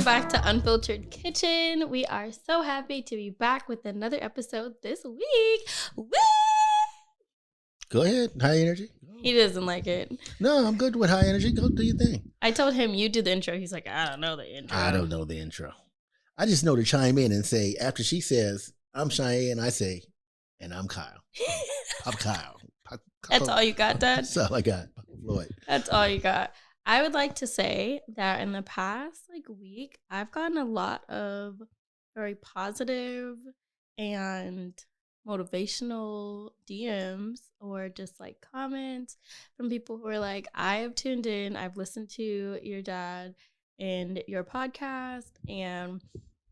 back to Unfiltered Kitchen. We are so happy to be back with another episode this week. Woo! Go ahead. High energy. He doesn't like it. No, I'm good with high energy. Go do your thing. I told him you do the intro. He's like, I don't know the intro. I don't know the intro. I just know to chime in and say, after she says, I'm Cheyenne, I say, and I'm Kyle. I'm Kyle. That's all you got, Dad? That's all I got. Lloyd. That's all you got. I would like to say that in the past week, I've gotten a lot of very positive and motivational DMs or just comments from people who are like, I have tuned in, I've listened to your dad and your podcast, and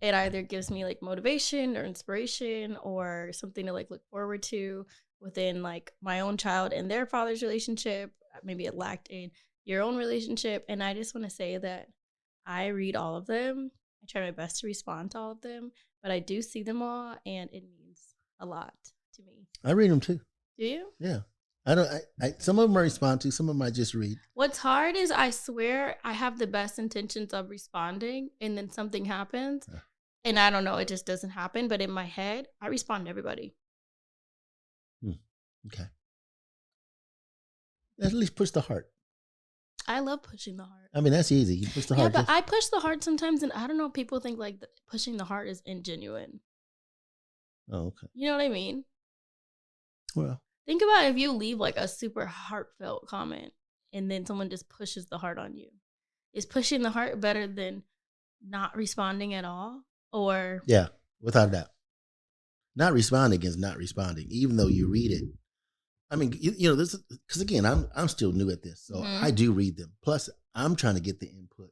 it either gives me motivation or inspiration or something to look forward to within my own child and their father's relationship. Maybe it lacked in your own relationship. And I just want to say that I read all of them. I try my best to respond to all of them, but I do see them all, and it means a lot to me. I read them too. Do you? Yeah. I some of them I respond to, some of them I just read. What's hard is I swear I have the best intentions of responding, and then something happens, and I don't know, it just doesn't happen. But in my head, I respond to everybody. Okay. At least push the heart. I love pushing the heart. I mean, that's easy. You push the heart. Yeah, but I push the heart sometimes, and I don't know, people think pushing the heart is ingenuine. Oh, okay. You know what I mean? Well, think about if you leave a super heartfelt comment and then someone just pushes the heart on you. Is pushing the heart better than not responding at all? Or yeah, without a doubt. Not responding is not responding, even though you read it. I mean, you know, this because again, I'm still new at this, so I do read them. Plus, I'm trying to get the input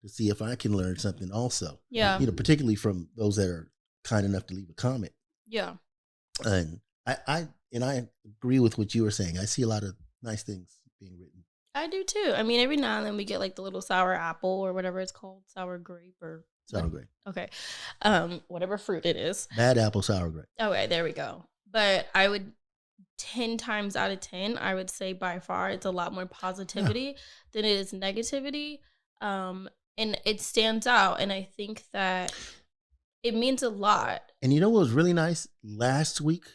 to see if I can learn something also. Yeah, you know, particularly from those that are kind enough to leave a comment. Yeah, and I agree with what you were saying. I see a lot of nice things being written. I do too. I mean, every now and then we get the little sour apple or whatever it's called, sour grape or sour grape. Okay, whatever fruit it is. Bad apple, sour grape. Okay, there we go. But I would 10 times out of 10, I would say by far it's a lot more positivity than it is negativity. And it stands out, and I think that it means a lot. And you know what was really nice? Last week,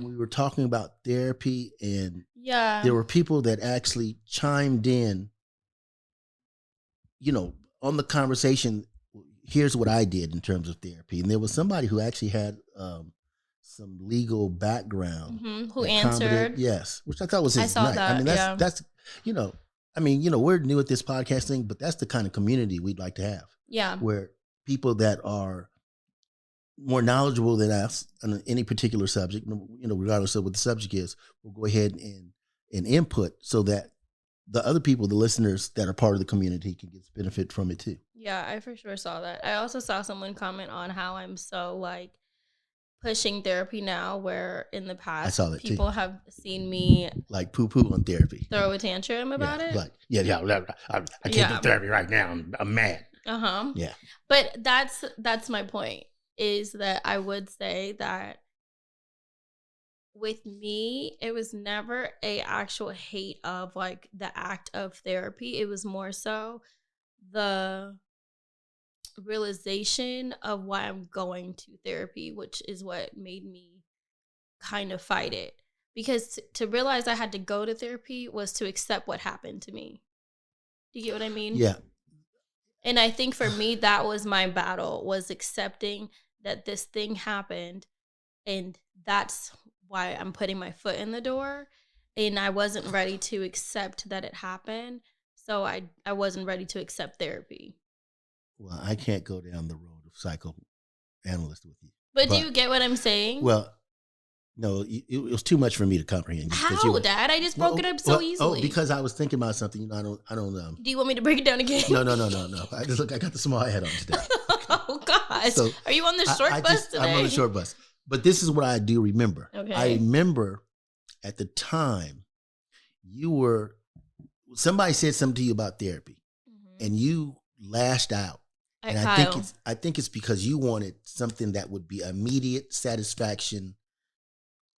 we were talking about therapy, and there were people that actually chimed in, you know, on the conversation. Here's what I did in terms of therapy. And there was somebody who actually had some legal background who answered. Yes, which I thought was nice. That, I mean, that's you know, I mean, you know, we're new at this podcast thing, but that's the kind of community we'd like to have. Yeah. Where people that are more knowledgeable than us on any particular subject, you know, regardless of what the subject is, will go ahead and input so that the other people, the listeners that are part of the community, can get benefit from it too. Yeah, I for sure saw that. I also saw someone comment on how I'm so pushing therapy now, where in the past I saw that people too. Have seen me poo-poo on therapy, throw a tantrum about it. I can't do therapy right now. I'm mad. Yeah. But that's my point, is that I would say that with me, it was never a actual hate of the act of therapy. It was more so the realization of why I'm going to therapy, which is what made me kind of fight it. Because to realize I had to go to therapy was to accept what happened to me. Do you get what I mean? Yeah. And I think for me, that was my battle, was accepting that this thing happened, and that's why I'm putting my foot in the door. And I wasn't ready to accept that it happened, so I wasn't ready to accept therapy. Well, I can't go down the road of psychoanalyst with you. But do you get what I'm saying? Well, no, it was too much for me to comprehend. How, Dad? I just broke it up so easily. Oh, because I was thinking about something. You know, I don't. Do you want me to break it down again? No. I got the small head on today. Oh gosh! So are you on the short bus today? I'm on the short bus. But this is what I do remember. Okay. I remember at the time somebody said something to you about therapy, and you lashed out. And I think it's because you wanted something that would be immediate satisfaction,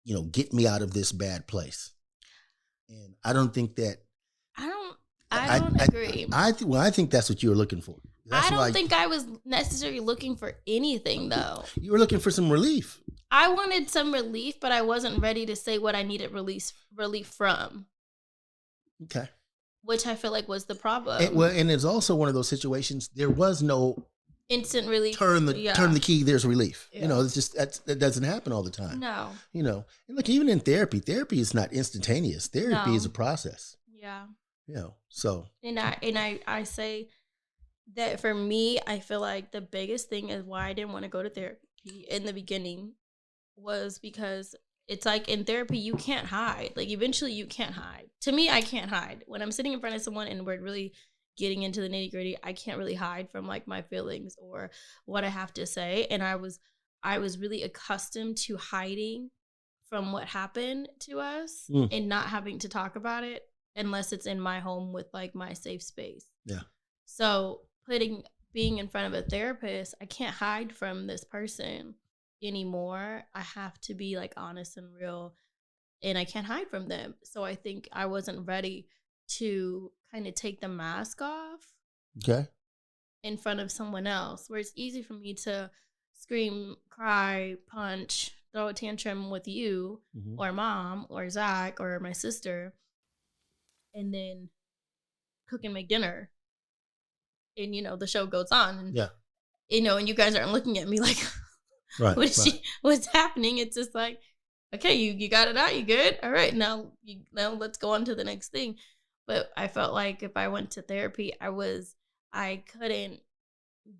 you know, get me out of this bad place. And I don't think that. I don't agree. I think that's what you were looking for. I don't think I was necessarily looking for anything, though. You were looking for some relief. I wanted some relief, but I wasn't ready to say what I needed relief from. Okay. Which I feel like was the problem. And it's also one of those situations, there was no instant relief. Turn the key, there's relief. Yeah. It's just that doesn't happen all the time. No. And look, even in therapy is not instantaneous. Therapy is a process. Yeah. So. And I say that for me, I feel like the biggest thing is why I didn't want to go to therapy in the beginning was because it's like in therapy, you can't hide. Like eventually you can't hide. To me, I can't hide. When I'm sitting in front of someone and we're really getting into the nitty gritty, I can't really hide from like my feelings or what I have to say. And I was really accustomed to hiding from what happened to us and not having to talk about it unless it's in my home with like my safe space. Yeah. So being in front of a therapist, I can't hide from this person anymore. I have to be like honest and real, and I can't hide from them. So I think I wasn't ready to kind of take the mask off. Okay. In front of someone else, where it's easy for me to scream, cry, punch, throw a tantrum with you or mom or Zach or my sister, and then cook and make dinner. And, the show goes on. And, and you guys aren't looking at me like, right, what's happening? It's just like, okay, you got it out. You good? All right. Now let's go on to the next thing. But I felt like if I went to therapy, I couldn't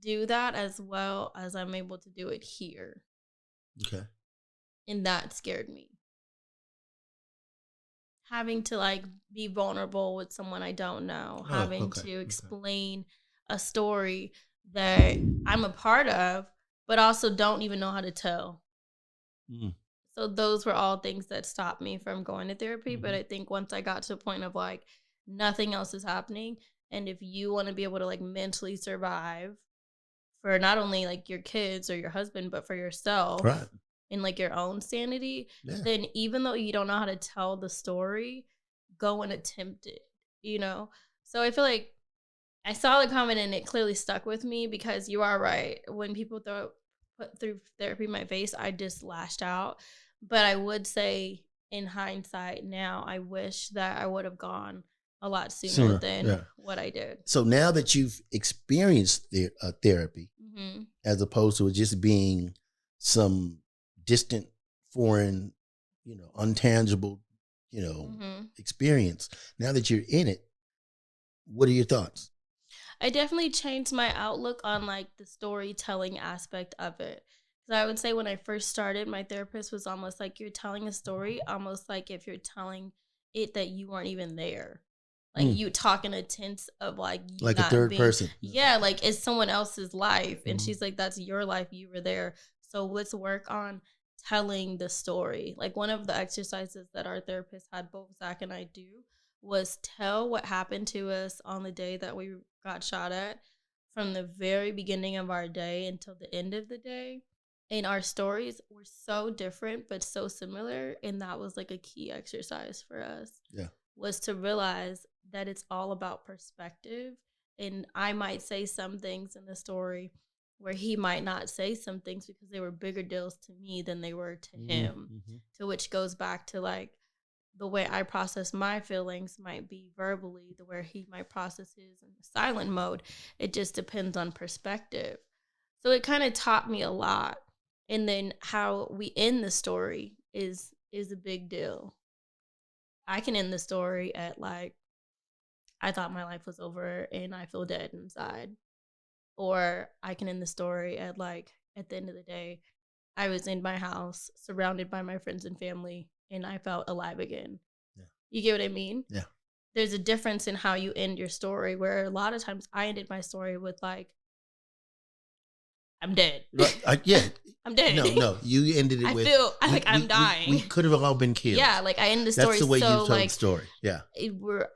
do that as well as I'm able to do it here. Okay. And that scared me. Having to like be vulnerable with someone I don't know, having to explain a story that I'm a part of, but also don't even know how to tell. So those were all things that stopped me from going to therapy. But I think once I got to a point of like, nothing else is happening. And if you want to be able to like mentally survive for not only like your kids or your husband, but for yourself and like your own sanity, then even though you don't know how to tell the story, go and attempt it, So I feel like I saw the comment and it clearly stuck with me because you are right. When people put through therapy in my face, I just lashed out. But I would say in hindsight now, I wish that I would have gone a lot sooner than what I did. So now that you've experienced therapy, as opposed to it just being some distant, foreign, untangible, experience, now that you're in it, what are your thoughts? I definitely changed my outlook on like the storytelling aspect of it. So I would say when I first started, my therapist was almost like you're telling a story, almost like if you're telling it that you weren't even there. Like you talk in a tense of like a third person. Yeah, like it's someone else's life. And she's like, that's your life. You were there. So let's work on telling the story. Like one of the exercises that our therapist had both Zach and I do was tell what happened to us on the day that we got shot at from the very beginning of our day until the end of the day. And our stories were so different, but so similar. And that was like a key exercise for us. Yeah. Was to realize that it's all about perspective. And I might say some things in the story where he might not say some things because they were bigger deals to me than they were to him. To which goes back to like the way I process my feelings might be verbally, the way he might process his in silent mode. It just depends on perspective. So it kind of taught me a lot. And then how we end the story is a big deal. I can end the story at like, I thought my life was over and I feel dead inside. Or I can end the story at like, at the end of the day, I was in my house surrounded by my friends and family and I felt alive again. Yeah. You get what I mean? Yeah. There's a difference in how you end your story, where a lot of times I ended my story with like, I'm dead. I'm dead. No. You ended it with, I feel like I'm dying. We could have all been killed. Yeah, like I ended the story. That's the way so, you told like, the story. Yeah.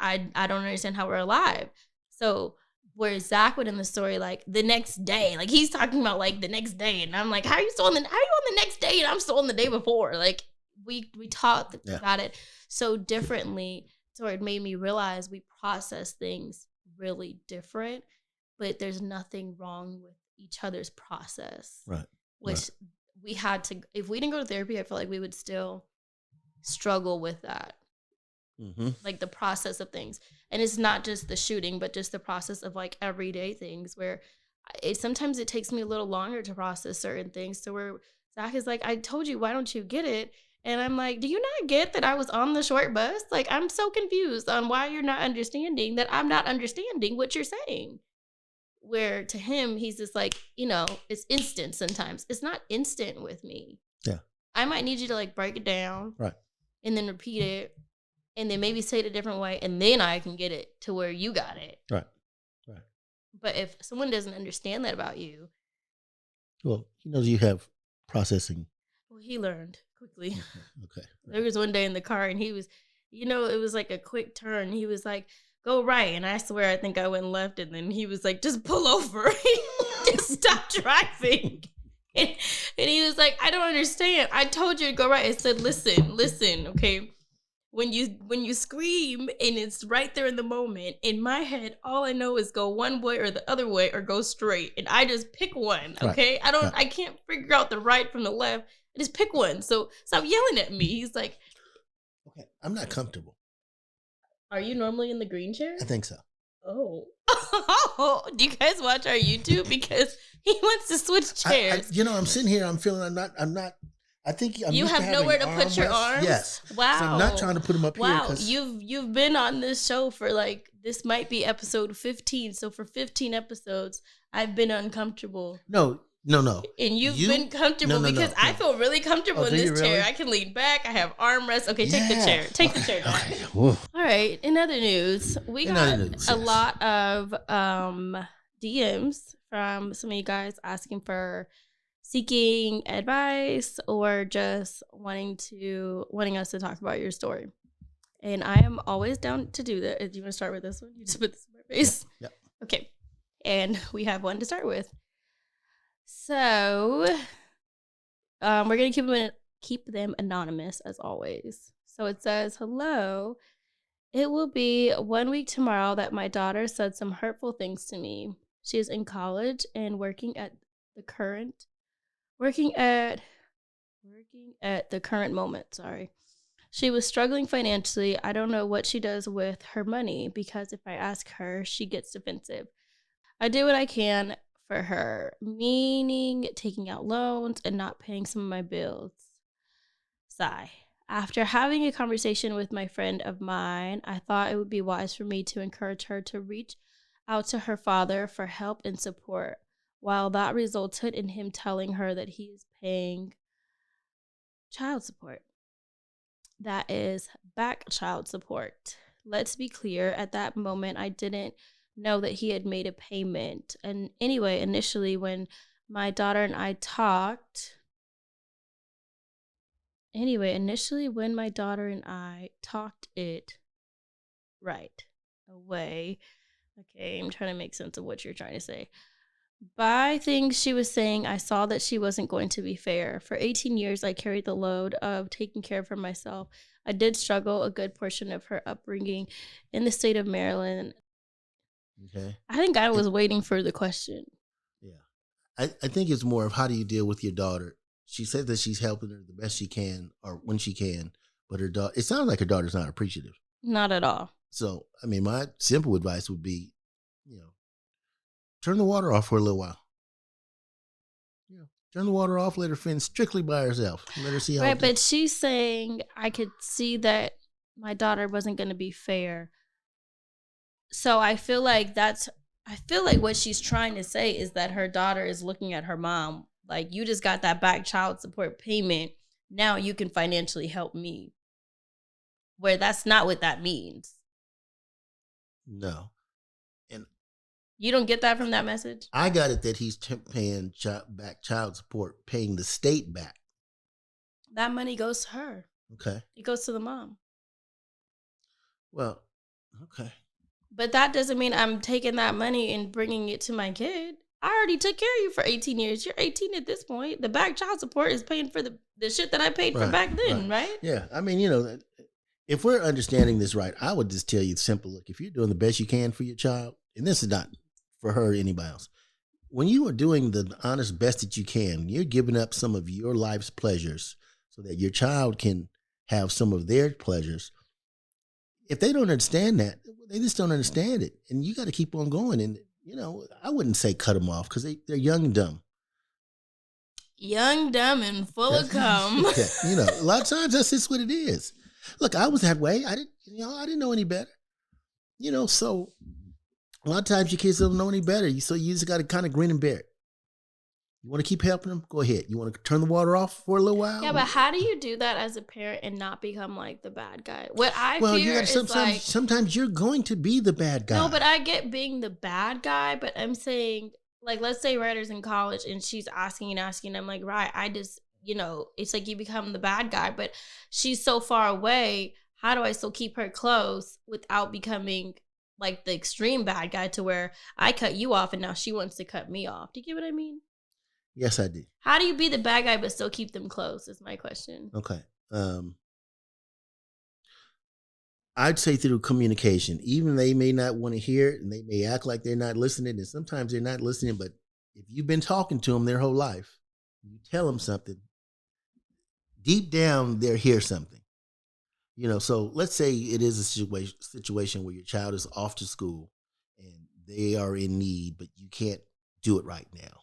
I don't understand how we're alive. So where Zach would end the story like the next day, like he's talking about like the next day, and I'm like, how are you on the next day, and I'm still on the day before? Like we talked about it so differently, so it made me realize we process things really different. but there's nothing wrong with each other's process. Right. Which we had to, if we didn't go to therapy, I feel like we would still struggle with that. Mm-hmm. Like the process of things. And it's not just the shooting, but just the process of like everyday things where sometimes it takes me a little longer to process certain things. So where Zach is like, I told you, why don't you get it? And I'm like, do you not get that I was on the short bus? Like, I'm so confused on why you're not understanding that I'm not understanding what you're saying. Where to him, he's just like, it's instant sometimes. It's not instant with me. Yeah. I might need you to like break it down. Right. And then repeat it. And then maybe say it a different way. And then I can get it to where you got it. Right. But if someone doesn't understand that about you. Well, he knows you have processing. Well, he learned quickly. Okay. Right. There was one day in the car and he was, it was like a quick turn. He was like, go right. And I swear, I think I went left. And then he was like, just pull over. Just stop driving. And he was like, I don't understand. I told you to go right. I said, listen, okay. When you scream and it's right there in the moment, in my head, all I know is go one way or the other way or go straight. And I just pick one, okay? Right. I can't figure out the right from the left. I just pick one. So stop yelling at me. He's like, okay, I'm not comfortable. Are you normally in the green chair? I think so. Oh. Do you guys watch our YouTube? Because he wants to switch chairs. I'm sitting here, I'm feeling I'm not I think you have nowhere to put your arms. Yes. Wow. So I'm not trying to put them up here. Wow. You've been on this show for this might be episode 15. So for 15 episodes, I've been uncomfortable. No. And you've been comfortable because I feel really comfortable in this chair. I can lean back. I have armrests. Okay, take the chair. Take the chair down. Okay. All right. In other news, we got a lot of DMs from some of you guys asking for seeking advice or just wanting us to talk about your story. And I am always down to do that. Do you want to start with this one? You just put this in my face? Yep. Okay. And we have one to start with. So we're going to keep them anonymous as always. So it says, hello. It will be 1 week tomorrow that my daughter said some hurtful things to me. She is in college and working at the current moment, sorry. She was struggling financially. I don't know what she does with her money because if I ask her, she gets defensive. I do what I can for her, meaning taking out loans and not paying some of my bills. Sigh. After having a conversation with my friend of mine, I thought it would be wise for me to encourage her to reach out to her father for help and support. While that resulted in him telling her that he is paying child support. That is back child support. Let's be clear, at that moment, I didn't know that he had made a payment. And anyway, initially when my daughter and I talked it right away. Okay, I'm trying to make sense of what you're trying to say. By things she was saying, I saw that she wasn't going to be fair. For 18 years, I carried the load of taking care of her myself. I did struggle a good portion of her upbringing in the state of Maryland. Okay. I think I was waiting for the question. Yeah. I think it's more of how do you deal with your daughter? She said that she's helping her the best she can or when she can, but her daughter, it sounds like her daughter's not appreciative. Not at all. So, I mean, my simple advice would be, turn the water off for a little while. Turn the water off, let her fend strictly by herself. Let her see how. Right, but she's saying I could see that my daughter wasn't going to be fair. So I feel like what she's trying to say is that her daughter is looking at her mom like, you just got that back child support payment. Now you can financially help me. Where that's not what that means. No. You don't get that from that message? I got it that he's paying back child support, paying the state back. That money goes to her. Okay. It goes to the mom. Well, okay. But that doesn't mean I'm taking that money and bringing it to my kid. I already took care of you for 18 years. You're 18 at this point. The back child support is paying for the shit that I paid for back then, right? Yeah. I mean, if we're understanding this right, I would just tell you simple, look, if you're doing the best you can for your child, and this is not for her or anybody else. When you are doing the honest best that you can, you're giving up some of your life's pleasures so that your child can have some of their pleasures. If they don't understand that, they just don't understand it. And you got to keep on going. And, I wouldn't say cut them off because they're young and dumb. Young, dumb, and full of cum. Yeah, a lot of times that's just what it is. Look, I was that way. I didn't know any better. So a lot of times your kids don't know any better. So you just got to kind of grin and bear it. You want to keep helping them? Go ahead. You want to turn the water off for a little while? Yeah, but how do you do that as a parent and not become like the bad guy? What I fear is sometimes you're going to be the bad guy. No, but I get being the bad guy, but I'm saying, like, let's say Ryder's in college and she's asking. I'm like, right, I just, it's like you become the bad guy, but she's so far away. How do I still keep her close without becoming like the extreme bad guy to where I cut you off and now she wants to cut me off? Do you get what I mean? Yes, I do. How do you be the bad guy but still keep them close is my question. Okay. I'd say through communication. Even they may not want to hear it and they may act like they're not listening, and sometimes they're not listening, but if you've been talking to them their whole life, you tell them something, deep down they'll hear something. So let's say it is a situation where your child is off to school and they are in need, but you can't do it right now.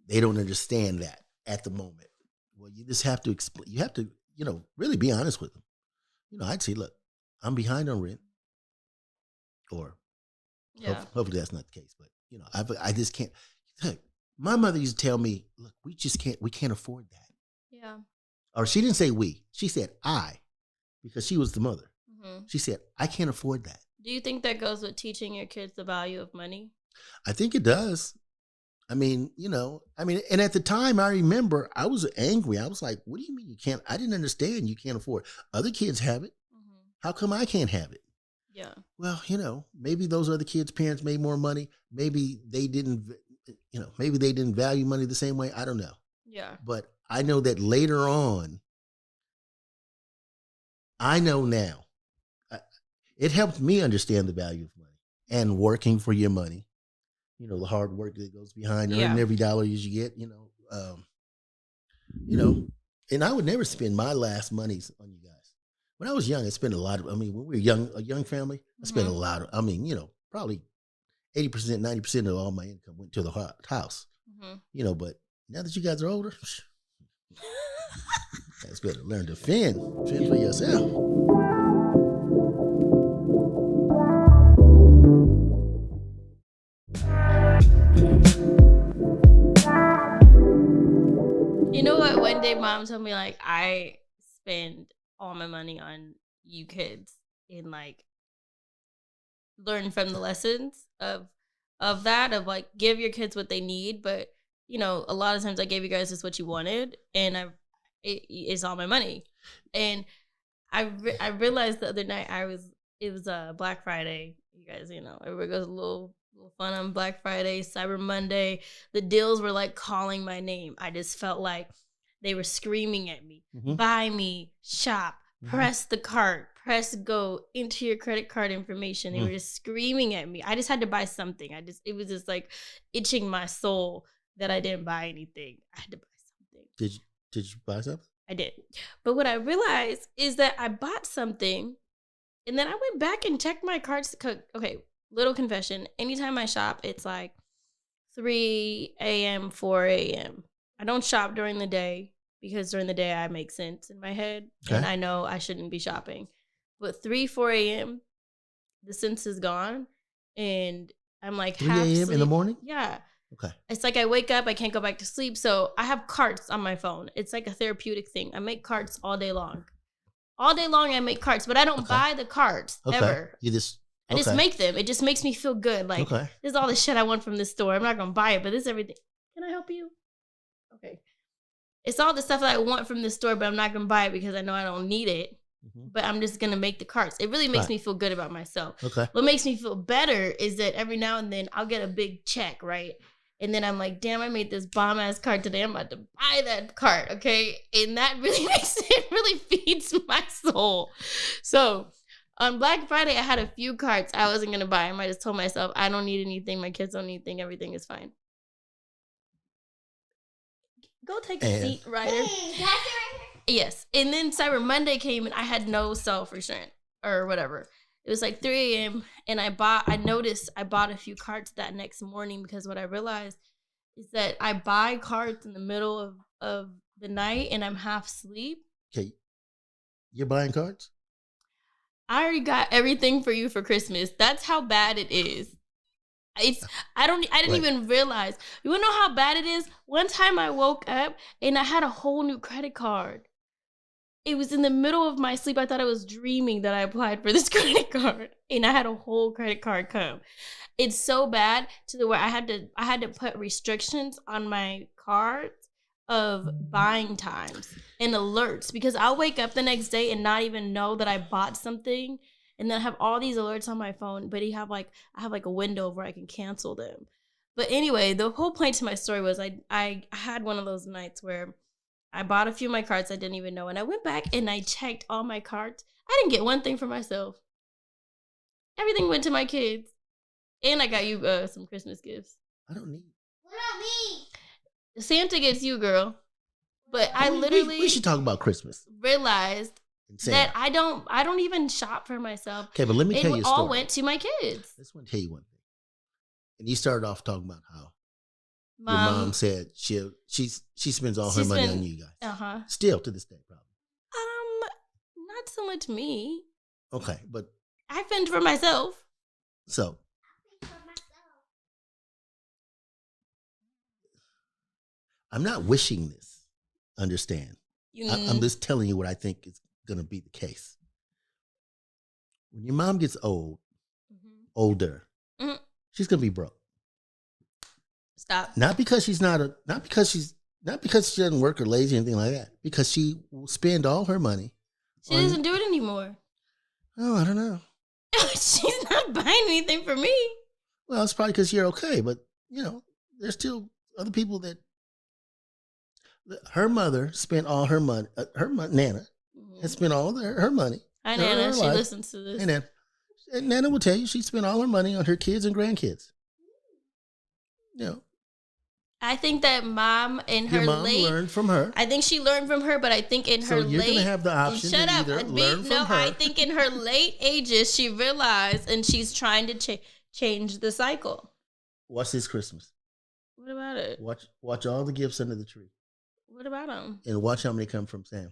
They don't understand that at the moment. Well, you just have to explain. You have to, really be honest with them. I'd say, look, I'm behind on rent. Or hopefully that's not the case. But, I just can't. Look, my mother used to tell me, look, we can't afford that. Yeah. Or she didn't say we. She said I, because she was the mother. Mm-hmm. She said, I can't afford that. Do you think that goes with teaching your kids the value of money? I think it does. And at the time I remember I was angry. I was like, what do you mean you can't? I didn't understand you can't afford. Other kids have it. Mm-hmm. How come I can't have it? Yeah. Well, maybe those other kids' parents made more money. Maybe they didn't value money the same way. I don't know. Yeah. But I know that later on, I know now, it helped me understand the value of money and working for your money. The hard work that goes behind earning every dollar you get, and I would never spend my last monies on you guys. When I was young, I spent a lot of, when we were a young family, I spent a lot of, probably 80%, 90% of all my income went to the house, but now that you guys are older, you guys better learn to fend for yourself. You know what? One day mom told me, like, I spend all my money on you kids and, like, learn from the lessons of that, of, like, give your kids what they need. But, a lot of times I gave you guys just what you wanted, and it's all my money. And I realized the other night it was Black Friday. You guys, everybody goes a little fun on Black Friday, Cyber Monday. The deals were like calling my name. I just felt like they were screaming at me. Mm-hmm. Buy me, shop, press the cart, press go, enter your credit card information. They were just screaming at me. I just had to buy something. It was just like itching my soul that I didn't buy anything. I had to buy something. Did you buy something? I did. But what I realized is that I bought something and then I went back and checked my cards. Okay, little confession. Anytime I shop, it's like 3 a.m., 4 a.m. I don't shop during the day because during the day I make sense in my head. Okay. And I know I shouldn't be shopping. But 3, 4 a.m., the sense is gone. And I'm like 3 a.m. in the morning? Yeah. Okay. It's like I wake up, I can't go back to sleep. So I have carts on my phone. It's like a therapeutic thing. I make carts all day long. All day long I make carts, but I don't buy the carts ever. I just make them. It just makes me feel good. Like, this is all the shit I want from this store. I'm not going to buy it, but this is everything. Can I help you? Okay. It's all the stuff that I want from this store, but I'm not going to buy it because I know I don't need it. Mm-hmm. But I'm just going to make the carts. It really makes me feel good about myself. Okay. What makes me feel better is that every now and then I'll get a big check, right? And then I'm like, damn, I made this bomb-ass cart today. I'm about to buy that cart, okay? And that really really feeds my soul. So On Black Friday, I had a few carts I wasn't going to buy. I just told myself, I don't need anything. My kids don't need anything. Everything is fine. Go take a seat, Ryder. Yes. And then Cyber Monday came and I had no self-restraint or whatever. It was like 3 a.m. and I noticed I bought a few carts that next morning because what I realized is that I buy carts in the middle of the night and I'm half asleep. Okay. You're buying carts? I already got everything for you for Christmas. That's how bad it is. I didn't even realize. You wanna know how bad it is? One time I woke up and I had a whole new credit card. It was in the middle of my sleep. I thought I was dreaming that I applied for this credit card, and I had a whole credit card come. It's so bad to the where I had to put restrictions on my cards of buying times and alerts because I'll wake up the next day and not even know that I bought something, and then I have all these alerts on my phone. But I have like a window where I can cancel them. But anyway, the whole point to my story was I had one of those nights where I bought a few of my carts I didn't even know. And I went back and I checked all my carts. I didn't get one thing for myself. Everything went to my kids. And I got you some Christmas gifts. I don't need. What about me? Santa gets you, girl. But I literally... We should talk about Christmas. Realized that I don't even shop for myself. Okay, but let me tell you a story. It all went to my kids. I just want to tell you one thing. And you started off talking about how your mom said she spends all her money on you guys. Uh-huh. Still to this day, probably. Not so much me. Okay, but I fend for myself. So I'm not wishing this. Understand? I'm just telling you what I think is going to be the case. When your mom gets older, she's going to be broke. Stop. Not because she doesn't work or lazy or anything like that. Because she will spend all her money. She doesn't do it anymore. Oh, I don't know. She's not buying anything for me. Well, it's probably because you're okay, but there's still other people that. Her mother spent all her money. Nana has spent all her money. Hi, Nana. She listens to this. And Nana will tell you she spent all her money on her kids and grandkids. I think that mom in her your mom learned from her. I think she learned from her, but I think in her you're gonna have the option to either learn from her. I think in her late ages she realized, and she's trying to change the cycle. Watch this Christmas. What about it? Watch all the gifts under the tree. What about them? And watch how many come from Sam.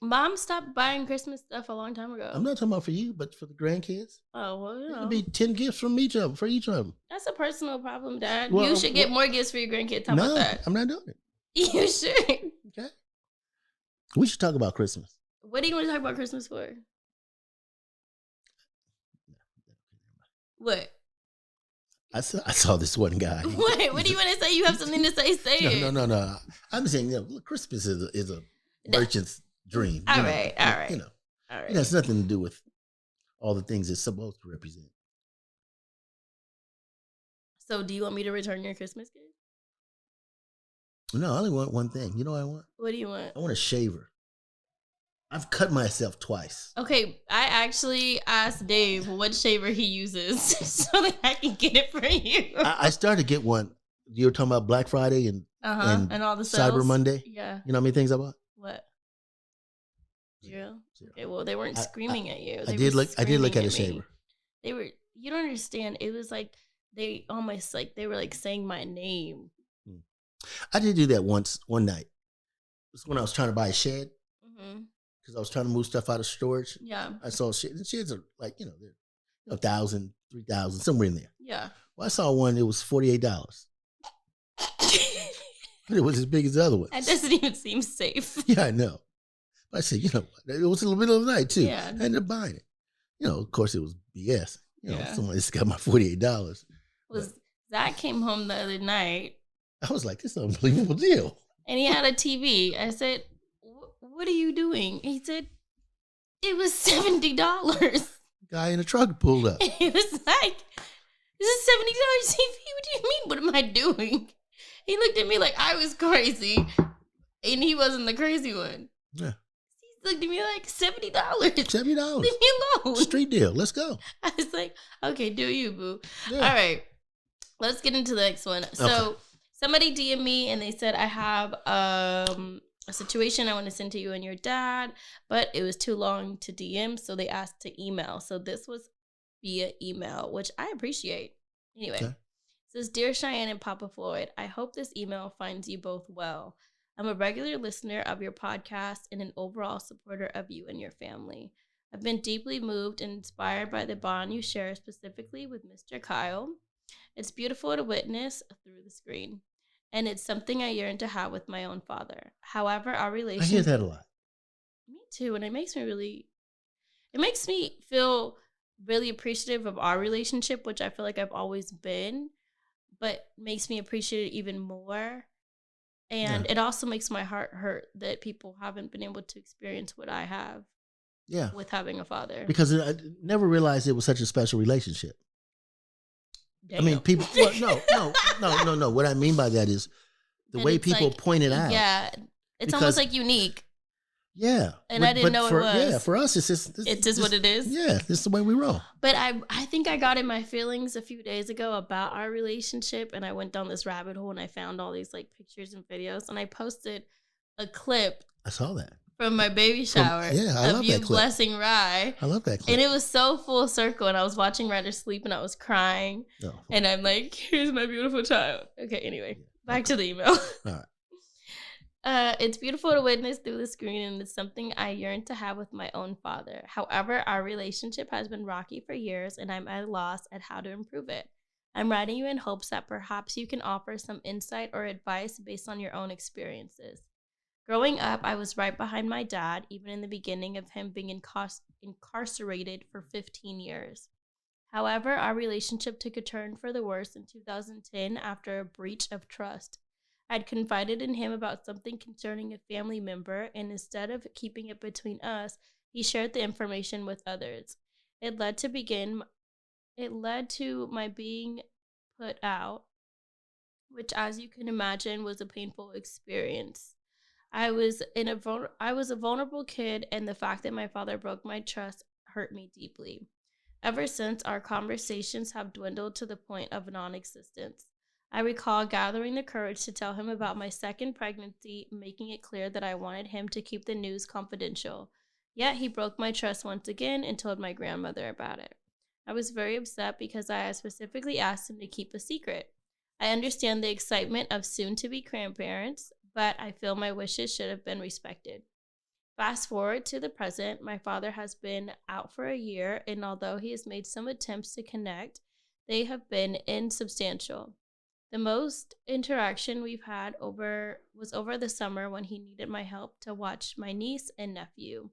Mom stopped buying Christmas stuff a long time ago. I'm not talking about for you, but for the grandkids. Oh, well, It'll be 10 gifts from each of them, for each of them. That's a personal problem, Dad. Well, you should get more gifts for your grandkids. How about that? I'm not doing it. You should. Okay. We should talk about Christmas. What do you want to talk about Christmas for? What? I saw this one guy. What do you want to say? You have something to say? Say it. No. I'm saying, look, Christmas is a merchant's dream. All right. It has nothing to do with all the things it's supposed to represent. So, do you want me to return your Christmas gift? No, I only want one thing. You know what I want? What do you want? I want a shaver. I've cut myself twice. Okay, I actually asked Dave what shaver he uses so that I can get it for you. I started to get one. You were talking about Black Friday and all the sales. Cyber Monday. Yeah. You know how many things I bought? What? Zero. Okay, well, they weren't screaming at you. I did look at a shaver. They were. You don't understand. It was like they almost like they were like saying my name. I did do that one night. It was when I was trying to buy a shed. Because I was trying to move stuff out of storage. Yeah. I saw sheds. And sheds are like, they're 1,000, 3,000, somewhere in there. Yeah. Well, I saw one, it was $48. But it was as big as the other one. That doesn't even seem safe. Yeah, I know. But I said, it was in the middle of the night, too. Yeah. I ended up buying it. Of course, it was BS. Someone just got my $48. Zach came home the other night. I was like, this is an unbelievable deal. And he had a TV. I said, what are you doing? He said, it was $70. Guy in a truck pulled up. It was like, this is $70 TV. What do you mean? What am I doing? He looked at me like I was crazy. And he wasn't the crazy one. Yeah. See, looked at me like $70. $70. Leave me alone. Street deal. Let's go. I was like, okay, do you, boo. Yeah. All right. Let's get into the next one. So somebody DM'd me and they said, I have a situation I want to send to you and your dad, but it was too long to DM, so they asked to email. So this was via email, which I appreciate. Anyway, it says, Dear Cheyenne and Papa Floyd, I hope this email finds you both well. I'm a regular listener of your podcast and an overall supporter of you and your family. I've been deeply moved and inspired by the bond you share, specifically with Mr. Kyle. It's beautiful to witness through the screen, and it's something I yearn to have with my own father. However, our relationship... I hear that a lot. Me too, and it makes me feel really appreciative of our relationship, which I feel like I've always been, but makes me appreciate it even more. And it also makes my heart hurt that people haven't been able to experience what I have with having a father. Because I never realized it was such a special relationship. Damn. I mean, people. Well, no. What I mean by that is the way people point it out. Yeah, it's almost like unique. Yeah, and I didn't know it was. Yeah, for us, it's just what it is. Yeah, this is the way we roll. But I think I got in my feelings a few days ago about our relationship, and I went down this rabbit hole and I found all these like pictures and videos, and I posted a clip. I saw that. From my baby shower of you blessing Rye. I love that clip. And it was so full circle, and I was watching Ryder sleep and I was crying. Oh, and I'm like, here's my beautiful child. Okay, anyway, back to the email. All right. It's beautiful to witness through the screen, and it's something I yearn to have with my own father. However, our relationship has been rocky for years, and I'm at a loss at how to improve it. I'm writing you in hopes that perhaps you can offer some insight or advice based on your own experiences. Growing up, I was right behind my dad, even in the beginning of him being incarcerated for 15 years. However, our relationship took a turn for the worse in 2010 after a breach of trust. I'd confided in him about something concerning a family member, and instead of keeping it between us, he shared the information with others. It led to my being put out, which, as you can imagine, was a painful experience. I was a vulnerable kid, and the fact that my father broke my trust hurt me deeply. Ever since, our conversations have dwindled to the point of non-existence. I recall gathering the courage to tell him about my second pregnancy, making it clear that I wanted him to keep the news confidential. Yet he broke my trust once again and told my grandmother about it. I was very upset because I had specifically asked him to keep a secret. I understand the excitement of soon-to-be grandparents, but I feel my wishes should have been respected. Fast forward to the present, my father has been out for a year, and although he has made some attempts to connect, they have been insubstantial. The most interaction we've had was over the summer when he needed my help to watch my niece and nephew.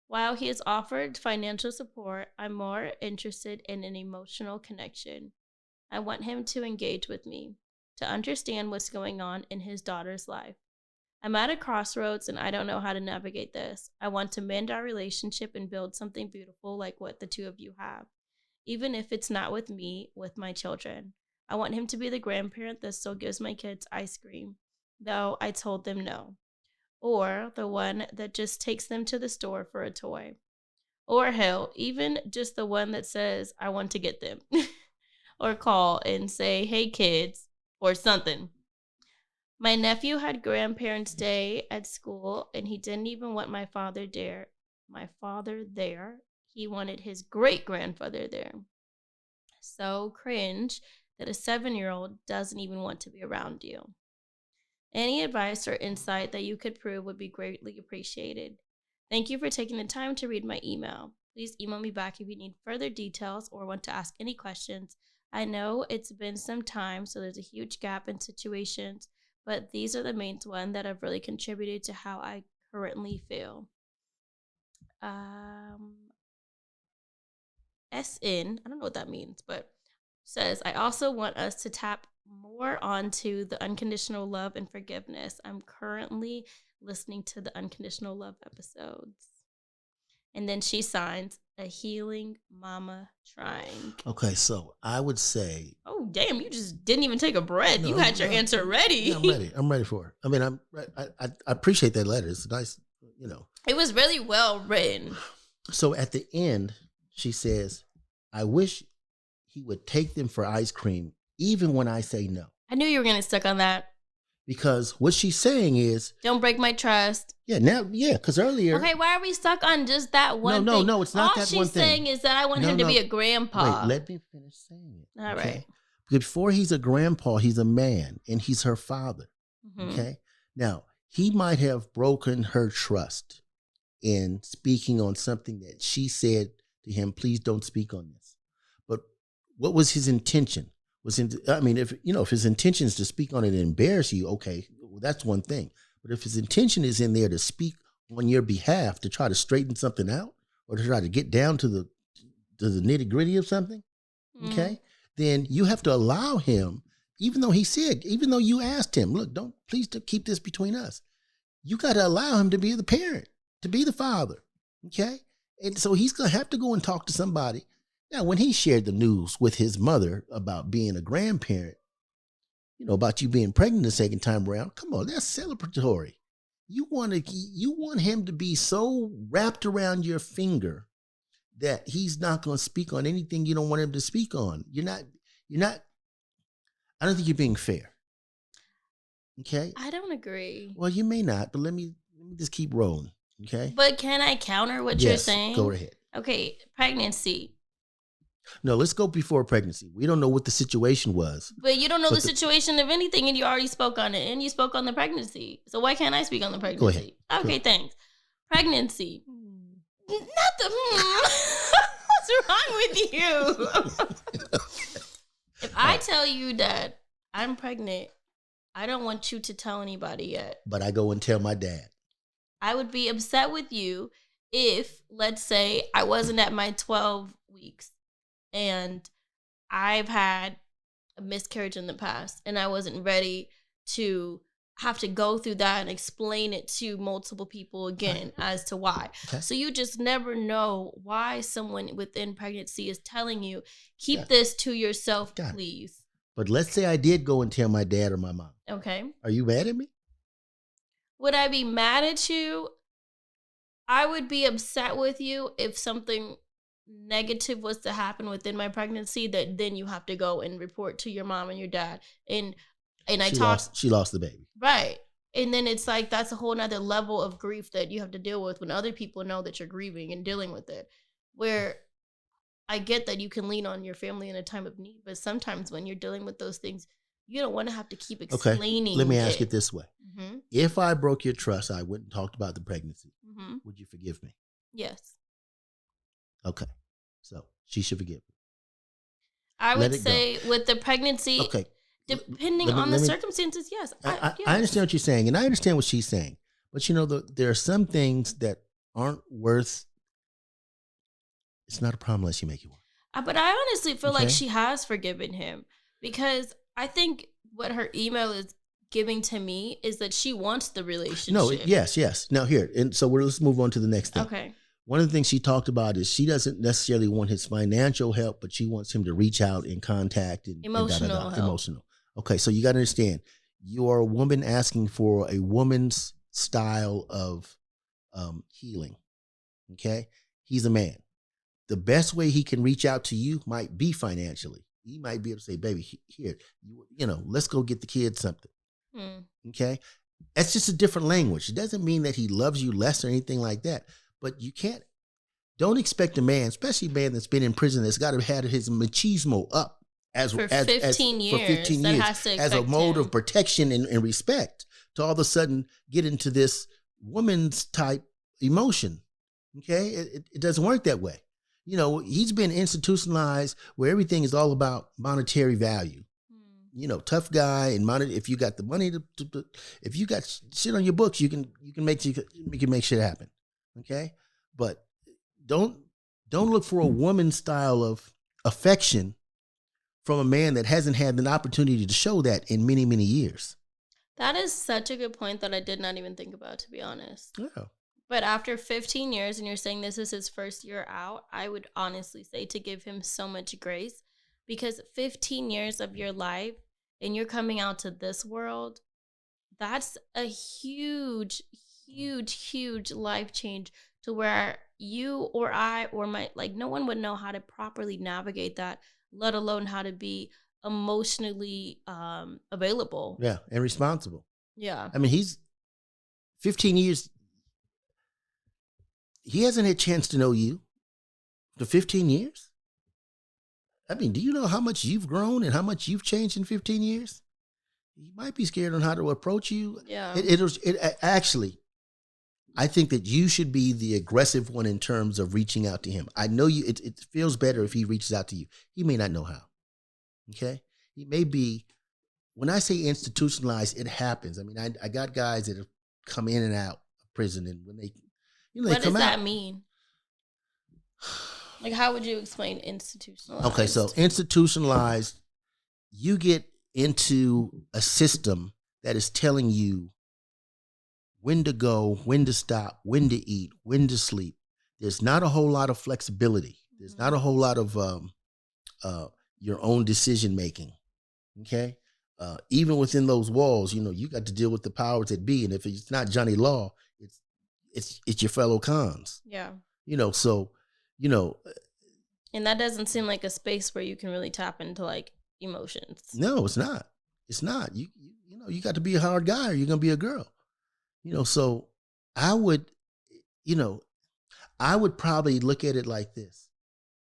While he has offered financial support, I'm more interested in an emotional connection. I want him to engage with me, to understand what's going on in his daughter's life. I'm at a crossroads and I don't know how to navigate this. I want to mend our relationship and build something beautiful like what the two of you have, even if it's not with me, with my children. I want him to be the grandparent that still gives my kids ice cream, though I told them no. Or the one that just takes them to the store for a toy. Or hell, even just the one that says, I want to get them. Or call and say, hey kids, or something. My nephew had grandparents' day at school, and he didn't even want my father there. He wanted his great-grandfather there. So cringe that a 7-year-old doesn't even want to be around you. Any advice or insight that you could prove would be greatly appreciated. Thank you for taking the time to read my email. Please email me back if you need further details or want to ask any questions. I know it's been some time, so there's a huge gap in situations, but these are the main ones that have really contributed to how I currently feel. SN, I don't know what that means, but says, I also want us to tap more onto the unconditional love and forgiveness. I'm currently listening to the unconditional love episodes. And then she signs, a healing mama trying. Okay, so I would say... Oh, damn, you just didn't even take a breath. No, you had your answer ready. Yeah, I'm ready for it. I mean, I appreciate that letter. It's nice, It was really well written. So at the end, she says, I wish he would take them for ice cream, even when I say no. I knew you were going to stick on that. Because what she's saying is... Don't break my trust. Because earlier... Okay, why are we stuck on just that one thing? No, it's not that one thing. All she's saying is that I want him to be a grandpa. Wait, let me finish saying it. All right. Before he's a grandpa, he's a man, and he's her father. Mm-hmm. Okay? Now, he might have broken her trust in speaking on something that she said to him, please don't speak on this. But what was his intention? If his intention is to speak on it and embarrass you, okay, well, that's one thing. But if his intention is in there to speak on your behalf, to try to straighten something out, or to try to get down to the nitty gritty of something, okay, then you have to allow him, even though you asked him, look, please keep this between us. You got to allow him to be the parent, to be the father, okay? And so he's going to have to go and talk to somebody. Now, when he shared the news with his mother about being a grandparent, about you being pregnant the second time around, come on, that's celebratory. You want him to be so wrapped around your finger that he's not going to speak on anything you don't want him to speak on. You're not, I don't think you're being fair. Okay? I don't agree. Well, you may not, but let me just keep rolling. Okay? But can I counter what you're saying? Go ahead. Okay, pregnancy. No, let's go before pregnancy. We don't know what the situation was. But you don't know the situation of anything, and you already spoke on it, and you spoke on the pregnancy. So why can't I speak on the pregnancy? Go ahead. Okay, thanks. Pregnancy. Not the... What's wrong with you? If I tell you that I'm pregnant, I don't want you to tell anybody yet. But I go and tell my dad. I would be upset with you if, let's say, I wasn't at my 12 weeks and I've had a miscarriage in the past and I wasn't ready to have to go through that and explain it to multiple people again as to why. Okay. So you just never know why someone within pregnancy is telling you, keep this to yourself, please. But let's say I did go and tell my dad or my mom. Okay. Are you mad at me? Would I be mad at you? I would be upset with you if something negative was to happen within my pregnancy, that then you have to go and report to your mom and your dad. And she lost the baby. Right. And then it's like, that's a whole nother level of grief that you have to deal with when other people know that you're grieving and dealing with it. Where I get that you can lean on your family in a time of need, but sometimes when you're dealing with those things, you don't want to have to keep explaining. Okay. Let me ask it this way. Mm-hmm. If I broke your trust, I went and talked about the pregnancy. Mm-hmm. Would you forgive me? Yes. Okay. So she should forgive me. I would say with the pregnancy, okay, depending on the circumstances, yes. I understand what you're saying, and I understand what she's saying. But there are some things that aren't worth. It's not a problem unless you make it work. But I honestly feel like she has forgiven him, because I think what her email is giving to me is that she wants the relationship. No, yes. Now here, and so let's move on to the next thing. Okay. One of the things she talked about is she doesn't necessarily want his financial help, but she wants him to reach out and contact and emotional help. Emotional. Okay, so you got to understand, you are a woman asking for a woman's style of healing. Okay, he's a man. The best way he can reach out to you might be financially. He might be able to say, "Baby, here, let's go get the kids something." Okay, that's just a different language. It doesn't mean that he loves you less or anything like that. But don't expect a man, especially a man that's been in prison, that's got to have his machismo up for 15 years as a mode of protection and respect, to all of a sudden get into this woman's type emotion. Okay, it doesn't work that way. He's been institutionalized where everything is all about monetary value. Tough guy, and if you got the money if you got shit on your books, you can make shit happen. Okay, but don't look for a woman style of affection from a man that hasn't had an opportunity to show that in many, many years. That is such a good point that I did not even think about, to be honest. Yeah. But after 15 years, and you're saying this is his first year out, I would honestly say to give him so much grace, because 15 years of your life and you're coming out to this world, that's a huge huge life change to where you or I or no one would know how to properly navigate that, let alone how to be emotionally available. Yeah, and responsible. Yeah. I mean, he's 15 years. He hasn't had a chance to know you for 15 years. I mean, do you know how much you've grown and how much you've changed in 15 years? He might be scared on how to approach you. Yeah. It actually, I think that you should be the aggressive one in terms of reaching out to him. I know you. It feels better if he reaches out to you. He may not know how. Okay, he may be. When I say institutionalized, it happens. I mean, I got guys that have come in and out of prison, and when they, what does that mean? Like, how would you explain institutionalized? Okay, so institutionalized, you get into a system that is telling you when to go, when to stop, when to eat, when to sleep. There's not a whole lot of flexibility. There's not a whole lot of your own decision making. Okay, even within those walls, you got to deal with the powers that be, and if it's not Johnny Law, it's your fellow cons. Yeah. So. And that doesn't seem like a space where you can really tap into like emotions. No, it's not. It's not. You got to be a hard guy or you're gonna be a girl. So I would probably look at it like this.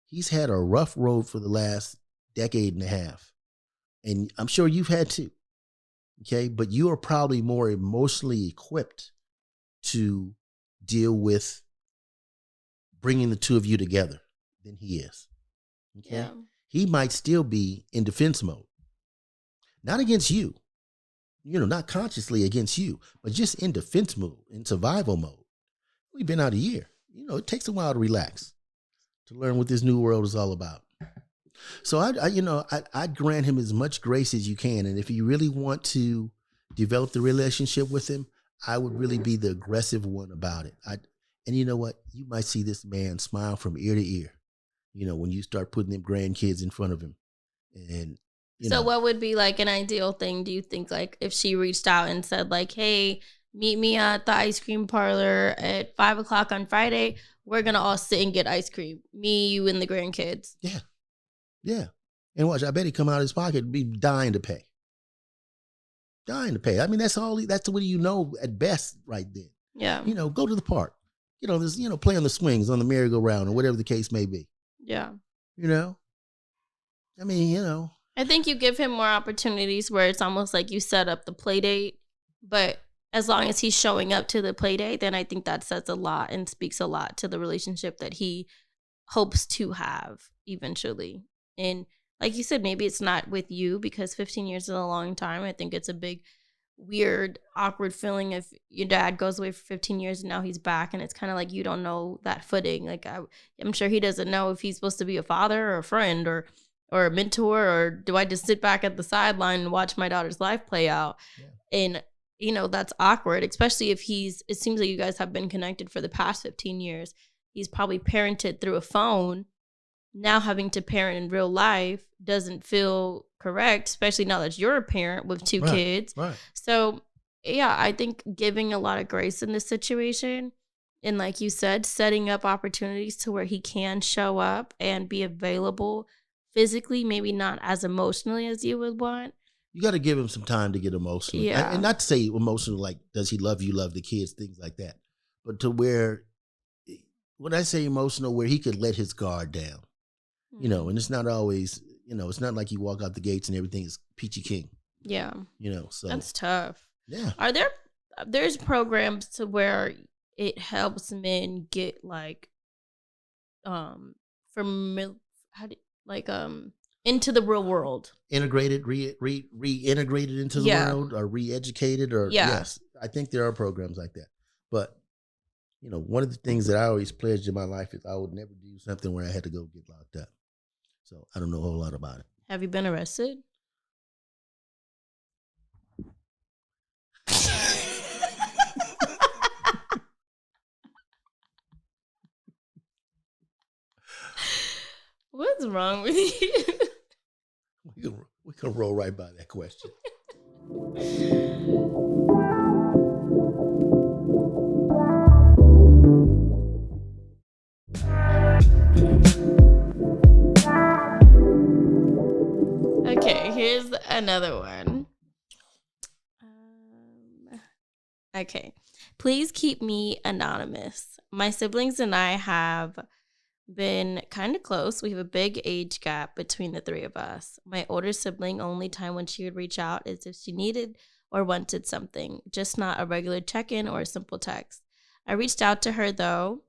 He's had a rough road for the last decade and a half. And I'm sure you've had too. Okay. But you are probably more emotionally equipped to deal with bringing the two of you together than he is. Okay. Yeah. He might still be in defense mode. Not against you. Not consciously against you, but just in defense mode, in survival mode. We've been out a year. It takes a while to relax, to learn what this new world is all about. So I'd grant him as much grace as you can. And if you really want to develop the relationship with him, I would really be the aggressive one about it. And you know what? You might see this man smile from ear to ear, when you start putting them grandkids in front of him. And so what would be like an ideal thing, do you think, like if she reached out and said like, hey, meet me at the ice cream parlor at 5:00 on Friday. We're going to all sit and get ice cream. Me, you, and the grandkids. Yeah. Yeah. And watch, I bet he come out of his pocket and be dying to pay. Dying to pay. I mean, that's what at best right then. Yeah. Go to the park. Play on the swings, on the merry-go-round, or whatever the case may be. Yeah. I mean, I think you give him more opportunities where it's almost like you set up the play date, but as long as he's showing up to the play date, then I think that says a lot and speaks a lot to the relationship that he hopes to have eventually. And like you said, maybe it's not with you because 15 years is a long time. I think it's a big, weird, awkward feeling if your dad goes away for 15 years and now he's back and it's kind of like you don't know that footing. Like I'm sure he doesn't know if he's supposed to be a father or a friend or a mentor, or do I just sit back at the sideline and watch my daughter's life play out? Yeah. And that's awkward, especially if it seems like you guys have been connected for the past 15 years. He's probably parented through a phone. Now having to parent in real life doesn't feel correct, especially now that you're a parent with two kids. Right. So, yeah, I think giving a lot of grace in this situation and, like you said, setting up opportunities to where he can show up and be available physically, maybe not as emotionally as you would want. You got to give him some time to get emotional. Yeah. And not to say emotional like, does he love you, love the kids, things like that. But to where, when I say emotional, where he could let his guard down. And it's not always, it's not like you walk out the gates and everything is peachy keen. Yeah. So. That's tough. Yeah. Are there's programs to where it helps men get like, into the real world? Integrated, reintegrated into the world or re-educated or yes. I think there are programs like that. But, one of the things that I always pledged in my life is I would never do something where I had to go get locked up. So I don't know a whole lot about it. Have you been arrested? What's wrong with you? We can roll right by that question. another one. Okay. Please keep me anonymous. My siblings and I have been kind of close. We have a big age gap between the three of us. My older sibling, only time when she would reach out is if she needed or wanted something, just not a regular check-in or a simple text. I reached out to her, though,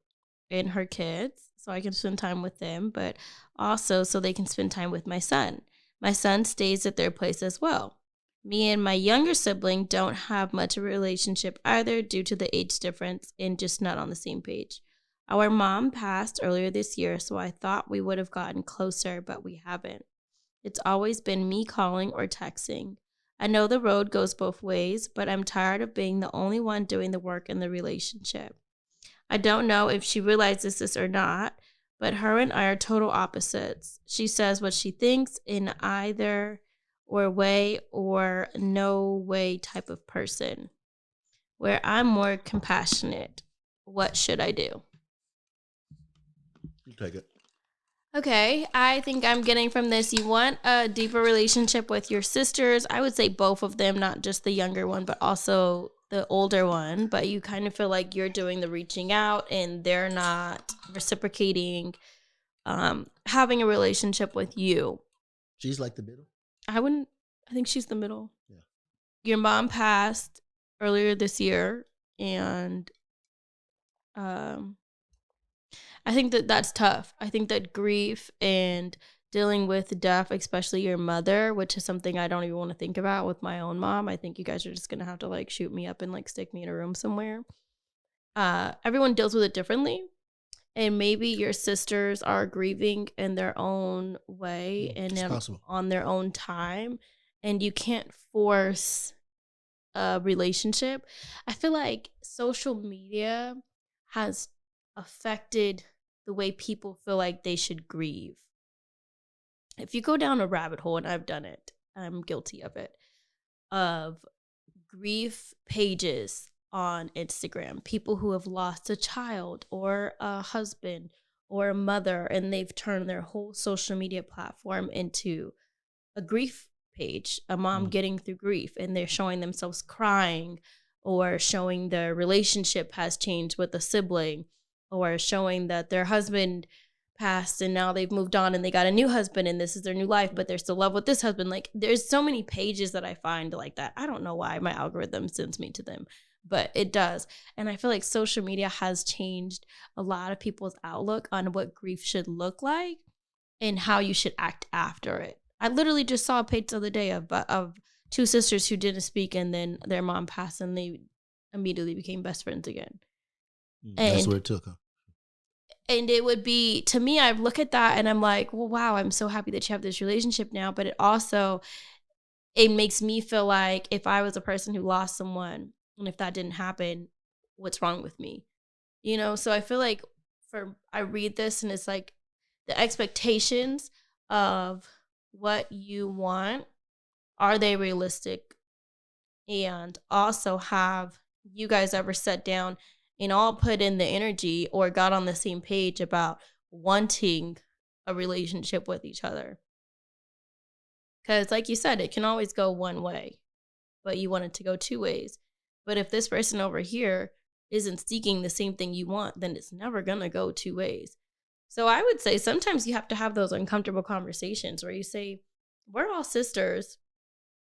and her kids, so I can spend time with them, but also so they can spend time with my son. My son stays at their place as well. Me and my younger sibling don't have much of a relationship either due to the age difference and just not on the same page. Our mom passed earlier this year, so I thought we would have gotten closer, but we haven't. It's always been me calling or texting. I know the road goes both ways, but I'm tired of being the only one doing the work in the relationship. I don't know if she realizes this or not, but her and I are total opposites. She says what she thinks in either or way or no way type of person, where I'm more compassionate. What should I do? You take it. Okay, I think I'm getting from this, you want a deeper relationship with your sisters. I would say both of them, not just the younger one, but also the older one. But you kind of feel like you're doing the reaching out and they're not reciprocating, having a relationship with you. She's like the middle? I think she's the middle. Yeah. Your mom passed earlier this year, and I think that's tough. I think that grief and dealing with death, especially your mother, which is something I don't even want to think about with my own mom. I think you guys are just going to have to like shoot me up and like stick me in a room somewhere. Everyone deals with it differently. And maybe your sisters are grieving in their own way and on their own time. And you can't force a relationship. I feel like social media has affected the way people feel like they should grieve. If you go down a rabbit hole, and I've done it, I'm guilty of it, of grief pages on Instagram, people who have lost a child or a husband or a mother, and they've turned their whole social media platform into a grief page, a mom getting through grief, and they're showing themselves crying or showing their relationship has changed with a sibling or showing that their husband passed and now they've moved on and they got a new husband and this is their new life, but they're still in love with this husband. Like, there's so many pages that I find like that. I don't know why my algorithm sends me to them, but it does. And I feel like social media has changed a lot of people's outlook on what grief should look like and how you should act after it. I literally just saw a page the other day of two sisters who didn't speak and then their mom passed and they immediately became best friends again. That's where it took her. And it would be, to me, I look at that and I'm like, well, wow, I'm so happy that you have this relationship now. But it makes me feel like if I was a person who lost someone and if that didn't happen, what's wrong with me? You know, so I feel like I read this and it's like the expectations of what you want, are they realistic? And also, have you guys ever sat down and all put in the energy or got on the same page about wanting a relationship with each other? Because like you said, it can always go one way, but you want it to go two ways. But if this person over here isn't seeking the same thing you want, then it's never going to go two ways. So I would say sometimes you have to have those uncomfortable conversations where you say, we're all sisters.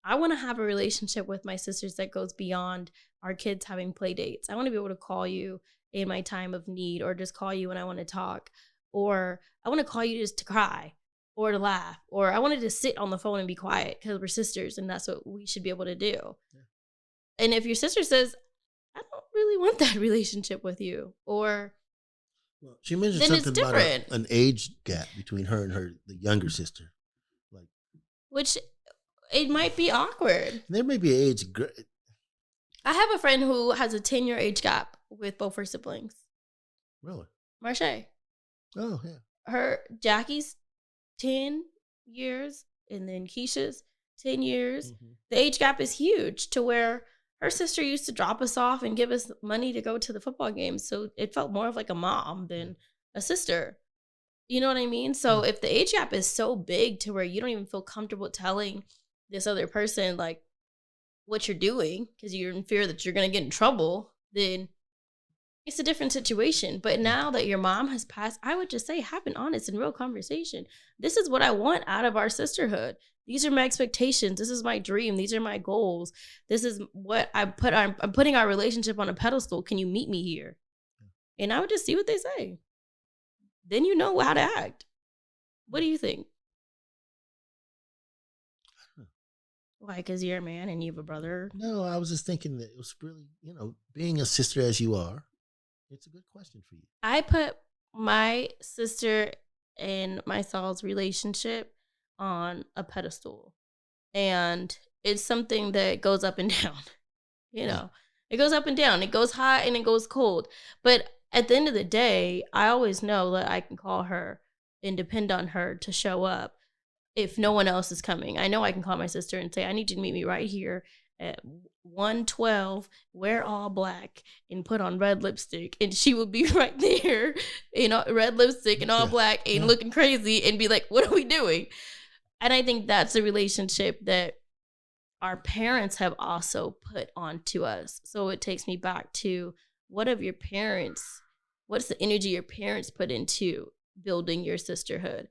I want to have a relationship with my sisters that goes beyond our kids having play dates. I want to be able to call you in my time of need or just call you when I want to talk. Or I want to call you just to cry or to laugh. Or I wanted to sit on the phone and be quiet because we're sisters and that's what we should be able to do. Yeah. And if your sister says, I don't really want that relationship with you, or well, she mentioned something about an age gap between her and the younger sister. Which it might be awkward. There may be an age. I have a friend who has a 10-year age gap with both her siblings. Really? Marche. Oh, yeah. Jackie's 10 years and then Keisha's 10 years. Mm-hmm. The age gap is huge to where her sister used to drop us off and give us money to go to the football games. So it felt more of like a mom than a sister. You know what I mean? So if the age gap is so big to where you don't even feel comfortable telling this other person, like, what you're doing because you're in fear that you're going to get in trouble, then it's a different situation. But now that your mom has passed, I would just say have an honest and real conversation. This is what I want out of our sisterhood. These are my expectations. This is my dream. These are my goals. This is what I'm putting our relationship on a pedestal. Can you meet me here? And I would just see what they say. Then you know how to act. What do you think? Why? Because you're a man and you have a brother? No, I was just thinking that it was really, being a sister as you are, it's a good question for you. I put my sister and my Saul's relationship on a pedestal. And it's something that goes up and down. It goes up and down. It goes hot and it goes cold. But at the end of the day, I always know that I can call her and depend on her to show up if no one else is coming. I know I can call my sister and say, I need you to meet me right here at 1:12, wear all black and put on red lipstick. And she would be right there, red lipstick and all black and looking crazy and be like, what are we doing? And I think that's a relationship that our parents have also put onto us. So it takes me back to what's the energy your parents put into building your sisterhood?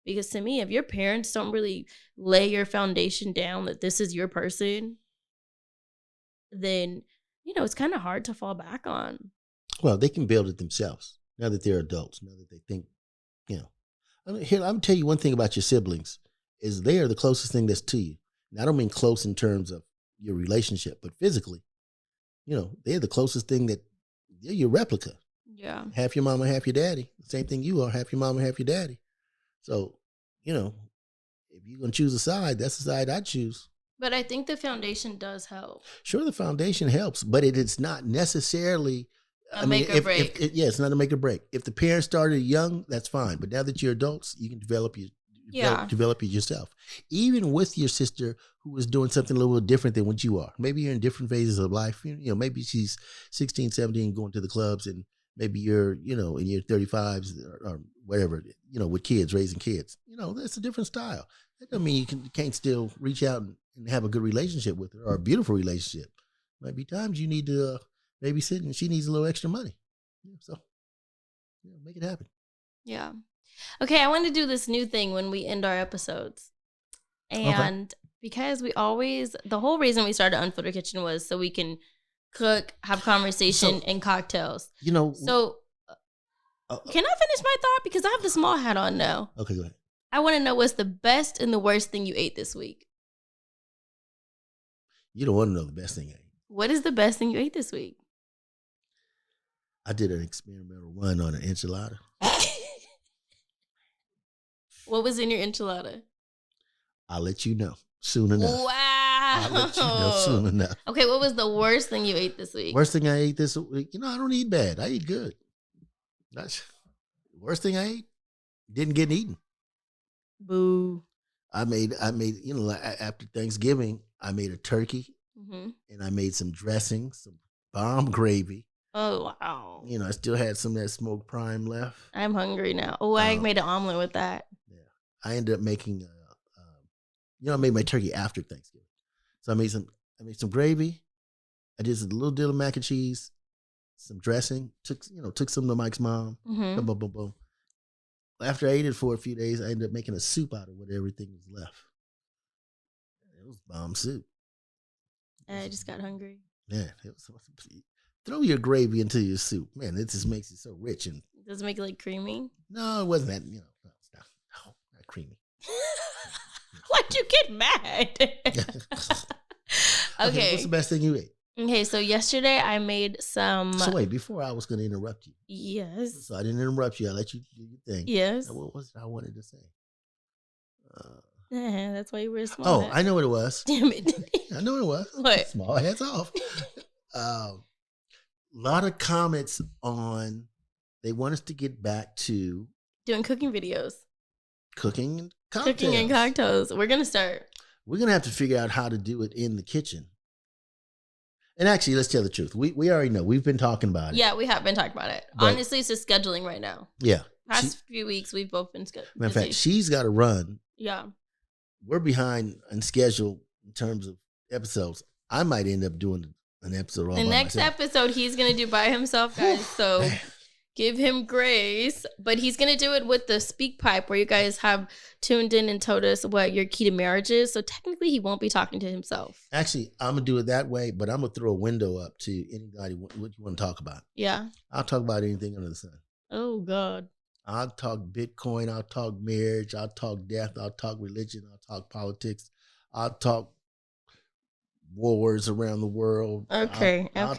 Because to me, if your parents don't really lay your foundation down that this is your person, then, it's kind of hard to fall back on. Well, they can build it themselves now that they're adults, now that they think, I'm going to tell you one thing about your siblings is they are the closest thing that's to you. And I don't mean close in terms of your relationship, but physically, they're the closest thing they're your replica. Yeah. Half your mama, half your daddy. Same thing you are, half your mama, half your daddy. So, if you're going to choose a side, that's the side I'd choose. But I think the foundation does help. Sure, the foundation helps, but it's not necessarily make or break. It's not a make or break. If the parents started young, that's fine. But now that you're adults, you can develop it yourself. Even with your sister who is doing something a little bit different than what you are. Maybe you're in different phases of life. Maybe she's 16, 17 going to the clubs, and maybe you're, in your 35s or whatever, with kids, raising kids. That's a different style. That doesn't mean you can't still reach out and have a good relationship with her or a beautiful relationship. Might be times you need to babysit and she needs a little extra money. So, make it happen. Yeah. Okay, I want to do this new thing when we end our episodes. And because the whole reason we started Unfiltered Kitchen was so we can cook, have conversation, and cocktails. So, can I finish my thought? Because I have the small hat on now. Okay, go ahead. I want to know what's the best and the worst thing you ate this week. You don't want to know the best thing I ate. What is the best thing you ate this week? I did an experimental run on an enchilada. What was in your enchilada? I'll let you know soon enough. Wow. I'll let you know soon enough. Okay, what was the worst thing you ate this week? Worst thing I ate this week? I don't eat bad. I eat good. That's the worst thing I ate. Didn't get eaten. Boo. I made, after Thanksgiving, I made a turkey and I made some dressing, some bomb gravy. Oh, wow. I still had some of that smoked prime left. I'm hungry now. Oh, I made an omelet with that. Yeah. I ended up making, I made my turkey after Thanksgiving. So I made some gravy. I did a little deal of mac and cheese, some dressing, took some to Mike's mom. Boom, boom, boom, boom. After I ate it for a few days, I ended up making a soup out of what everything was left. It was bomb soup. I just got hungry. Yeah, throw your gravy into your soup, man. It just makes it so rich and. Does it make it creamy? No, it wasn't that. No, not creamy. Why'd you get mad? Okay. What's the best thing you ate? Okay, so yesterday I made some. So wait, before I was going to interrupt you. Yes. So I didn't interrupt you. I let you do your thing. Yes. Now, what was it I wanted to say? That's why you were small. Oh, I know what it was. Damn it. I know what it was. What? Small hats off. A lot of comments on, they want us to get back to doing cooking videos. Cooking and cocktails. Cooking and cocktails. We're going to start. We're going to have to figure out how to do it in the kitchen. And actually, let's tell the truth. We already know. We've been talking about it. Yeah, we have been talking about it. But honestly, it's just scheduling right now. Yeah. Past few weeks, we've both been scheduled. Matter of fact, she's got to run. Yeah. We're behind on schedule in terms of episodes. I might end up doing an episode all the by next myself. episode he's gonna do by himself, guys. So give him grace. But he's gonna do it with the speak pipe where you guys have tuned in and told us what your key to marriage is. So technically he won't be talking to himself. Actually, I'm gonna do it that way, but I'm gonna throw a window up to anybody what you want to talk about. Yeah. I'll talk about anything under the sun. Oh God. I'll talk Bitcoin, I'll talk marriage, I'll talk death, I'll talk religion, I'll talk politics, I'll talk wars around the world. Okay. No,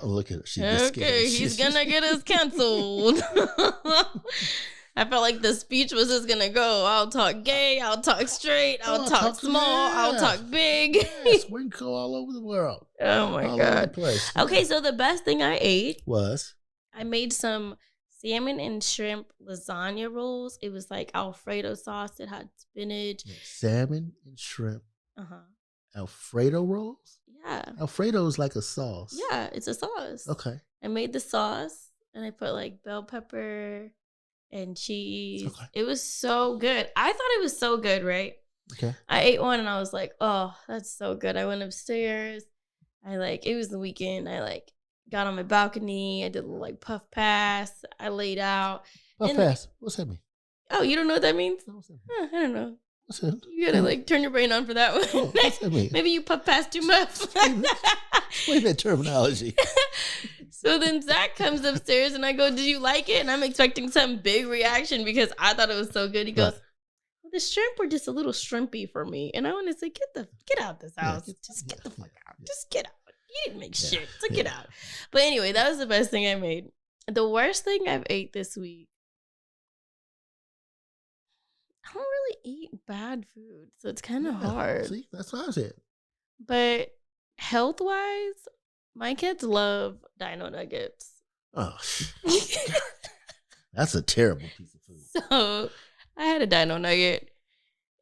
look at her. She gets scared. Okay, he's gonna get us canceled. I felt like the speech was just gonna go. I'll talk gay, I'll talk straight, I'll talk small, I'll talk big. Yes, we can go all over the world. Oh my God. Okay, so the best thing I ate was I made some salmon and shrimp lasagna rolls. It was like Alfredo sauce. It had spinach. Salmon and shrimp. Alfredo rolls? Yeah. Alfredo is like a sauce. Yeah, it's a sauce. Okay. I made the sauce and I put like bell pepper and cheese. Okay. It was so good. I thought it was so good, right? Okay. I ate one and I was like, oh, that's so good. I went upstairs. It was the weekend. I got on my balcony. I did a little puff pass. I laid out. Puff pass? What's that mean? Oh, you don't know what that means? No, what's that mean? I don't know. What's that? You gotta turn your brain on for that one. Oh, what's that mean? Maybe you puff past too much. Explain that terminology. So then Zach comes upstairs and I go, did you like it? And I'm expecting some big reaction because I thought it was so good. He goes, well, the shrimp were just a little shrimpy for me. And I want to say, get out of this house. Just get the fuck out. Just get out. You didn't make shit. So get out. But anyway, that was the best thing I made. The worst thing I've ate this week. I don't really eat bad food, so it's kind of hard. See, that's what I said. But health-wise, my kids love Dino Nuggets. Oh, that's a terrible piece of food. So I had a Dino Nugget,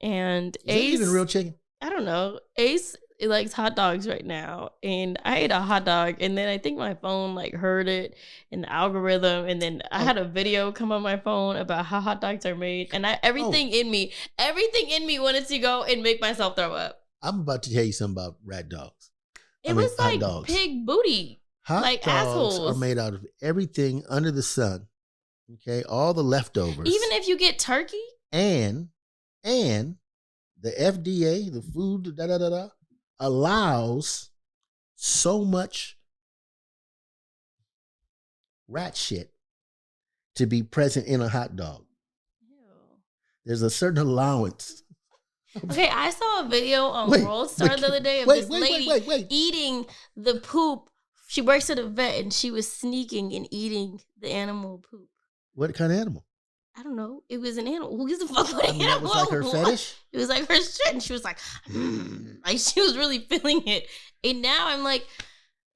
and Is Ace even real chicken? I don't know. Ace likes hot dogs right now, and I ate a hot dog, and then I think my phone heard it in the algorithm, and then I had a video come on my phone about how hot dogs are made, and everything in me wanted to go and make myself throw up. I'm about to tell you something about rat dogs. It was like pig booty. Hot dogs assholes are made out of everything under the sun. Okay, all the leftovers. Even if you get turkey, and the FDA, the food allows so much rat shit to be present in a hot dog. Ew. There's a certain allowance. Okay, I saw a video on World Star the other day of this lady eating the poop. She works at a vet and she was sneaking and eating the animal poop. What kind of animal? I don't know. It was an animal. Who gives a fuck what animal? That was like her fetish? It was like her shit. And she was like she was really feeling it. And now I'm like,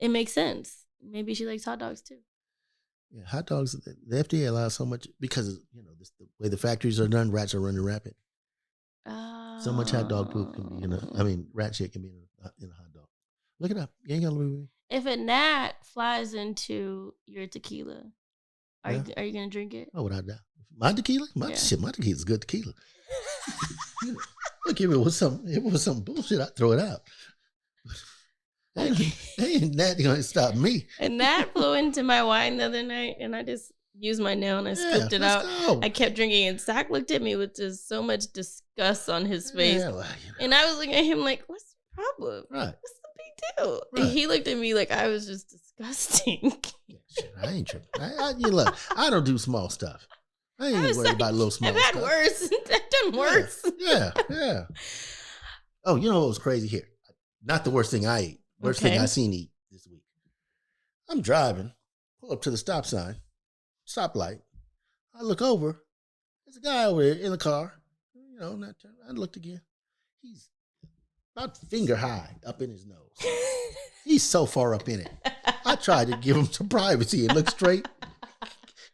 it makes sense. Maybe she likes hot dogs too. Yeah, hot dogs, the FDA allows so much because, the way the factories are done, rats are running rapid. So much hot dog poop can be rat shit can be in a hot dog. Look it up. You ain't got to believe me. If a gnat flies into your tequila, are you gonna drink it? Oh, without doubt. My tequila? My tequila's good tequila. Look, if it was some bullshit, I'd throw it out. Ain't that gonna stop me. A gnat flew into my wine the other night, and I just used my nail and I scooped it out. Go. I kept drinking, and Zach looked at me with just so much disgust on his face. And I was looking at him like, what's the problem? Right. What's the big deal? Right. And he looked at me like I was just disgusting. Shit, I ain't tripping. Look, I don't do small stuff. I ain't worried about little small stuff. I've had worse. I've done worse. Yeah. Oh, you know what was crazy here? Not the worst thing I ate. Worst thing I seen eat this week. I'm driving, pull up to the stoplight. I look over. There's a guy over there in the car. I looked again. He's about finger high up in his nose. He's so far up in it. I tried to give him some privacy and look straight.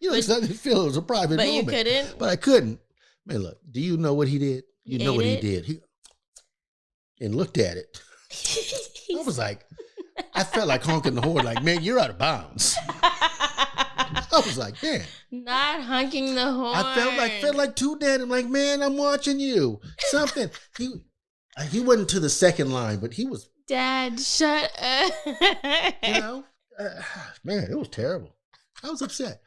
It doesn't feel it was a private moment. But you couldn't? But I couldn't. Man, look, do you know what he did? You know what he did. He looked at it. I was like, I felt like honking the horn, like, man, you're out of bounds. I was like, man. Not honking the horn. I felt like too dead. I'm like, man, I'm watching you. Something. He wasn't to the second line, but he was. Dad, shut up. Man, it was terrible. I was upset.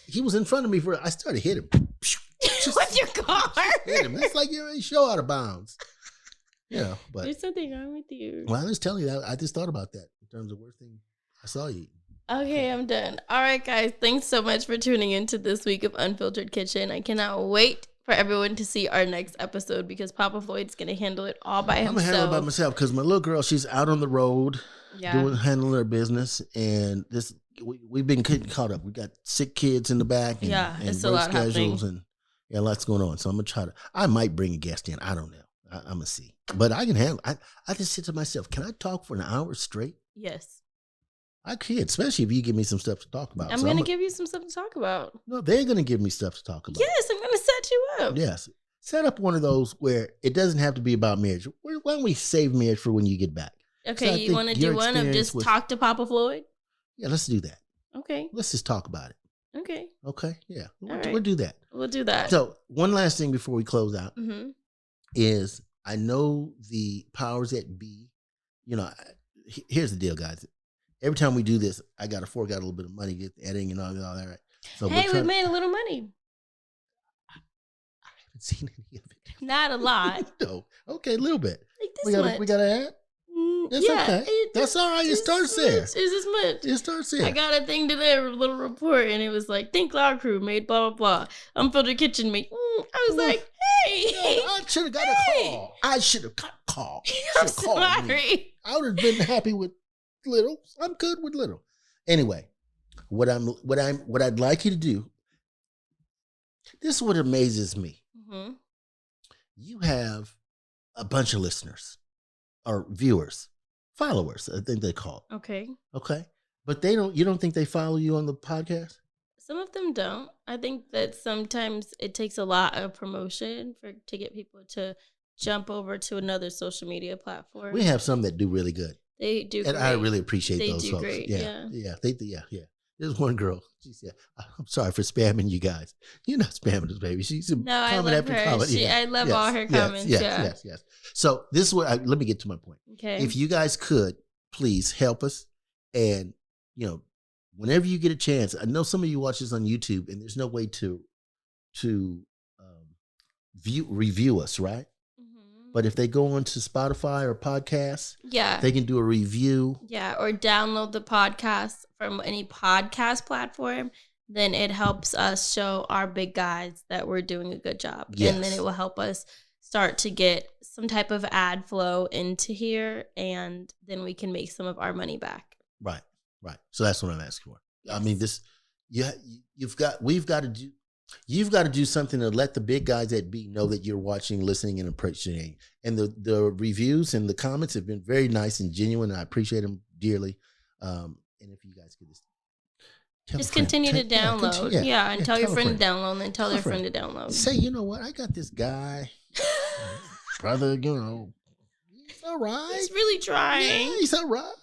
He was in front of me I started hitting him. With your car? Hit him. It's like you're show out of bounds. But there's something wrong with you. Well, I was telling you, I just thought about that in terms of worst thing I saw you eating. Okay, I'm done. All right, guys. Thanks so much for tuning into this week of Unfiltered Kitchen. I cannot wait for everyone to see our next episode because Papa Floyd's going to handle it all by himself. I'm going to handle it by myself because my little girl, she's out on the road handling her business. And we've been caught up. We got sick kids in the back. And, it's a lot happening. And lots going on. So I'm going to I might bring a guest in. I don't know. I'm going to see. But I can handle it. I just said to myself, can I talk for an hour straight? Yes. I can, especially if you give me some stuff to talk about. I'm going to give you some stuff to talk about. No, they're going to give me stuff to talk about. Yes, I'm going to set you up. Yes. Set up one of those where it doesn't have to be about marriage. Why don't we save marriage for when you get back? Okay, you want to do one of just talk to Papa Floyd? Yeah, let's do that. Okay. Let's just talk about it. Okay. Okay, yeah. We'll do that. We'll do that. So one last thing before we close out is I know the powers that be, here's the deal, guys. Every time we do this, I got to fork out a little bit of money, get the editing and all that. Right? So we made a little money. I haven't seen any of it. Not a lot. No. Okay, a little bit. Like this we got an ad? That's okay. That's all right. It starts there. It's this much. It starts there. I got a thing today, a little report, and it was like, Think Loud Crew made blah, blah, blah. Unfiltered Kitchen made. I was like, hey. I should have got a call. I should have got a call. I'm sorry. I would have been happy with little. I'm good with little. Anyway, what I'd like you to do. This is what amazes me. Mm-hmm. You have a bunch of listeners or viewers, followers, I think they call it. Okay. But you don't think they follow you on the podcast? Some of them don't. I think that sometimes it takes a lot of promotion to get people to jump over to another social media platform. We have some that do really good. They do and great. I really appreciate those do folks. Great. Yeah. There's one girl. She said, "I'm sorry for spamming you guys. You're not spamming us, baby." She's comment after comment. I love all her comments. Yes. So this is what let me get to my point. Okay. If you guys could please help us, and whenever you get a chance, I know some of you watch this on YouTube, and there's no way to review us, right? But if they go onto Spotify or podcasts, they can do a review. Yeah, or download the podcast from any podcast platform. Then it helps us show our big guys that we're doing a good job. Yes. And then it will help us start to get some type of ad flow into here, and then we can make some of our money back. Right. So that's what I'm asking for. Yes. I mean, You've got to do something to let the big guys at B know that you're watching, listening, and appreciating. And the reviews and the comments have been very nice and genuine. And I appreciate them dearly. And if you guys could just continue to download. And tell your friend to download, and then tell their friend to download. Say, you know what? I got this guy, brother, he's all right. He's really trying. Yeah, he's all right.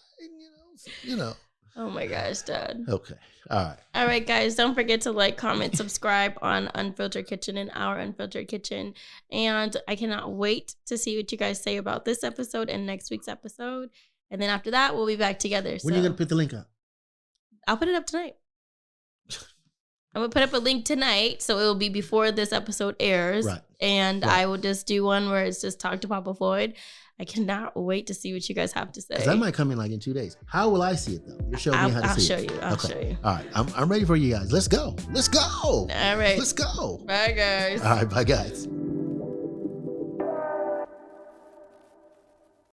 Oh my gosh, Dad. Okay. All right, guys. Don't forget to like, comment, subscribe on Unfiltered Kitchen and our Unfiltered Kitchen. And I cannot wait to see what you guys say about this episode and next week's episode. And then after that, we'll be back together. When are you going to put the link up? I'll put it up tonight. I'm going to put up a link tonight, so it will be before this episode airs. Right. And I will just do one where it's just talk to Papa Floyd. I cannot wait to see what you guys have to say. Because I might come in in 2 days. How will I see it, though? You show me how to see it. I'll show you. All right. I'm ready for you guys. Let's go. All right. Let's go. Bye, guys. All right. Bye, guys.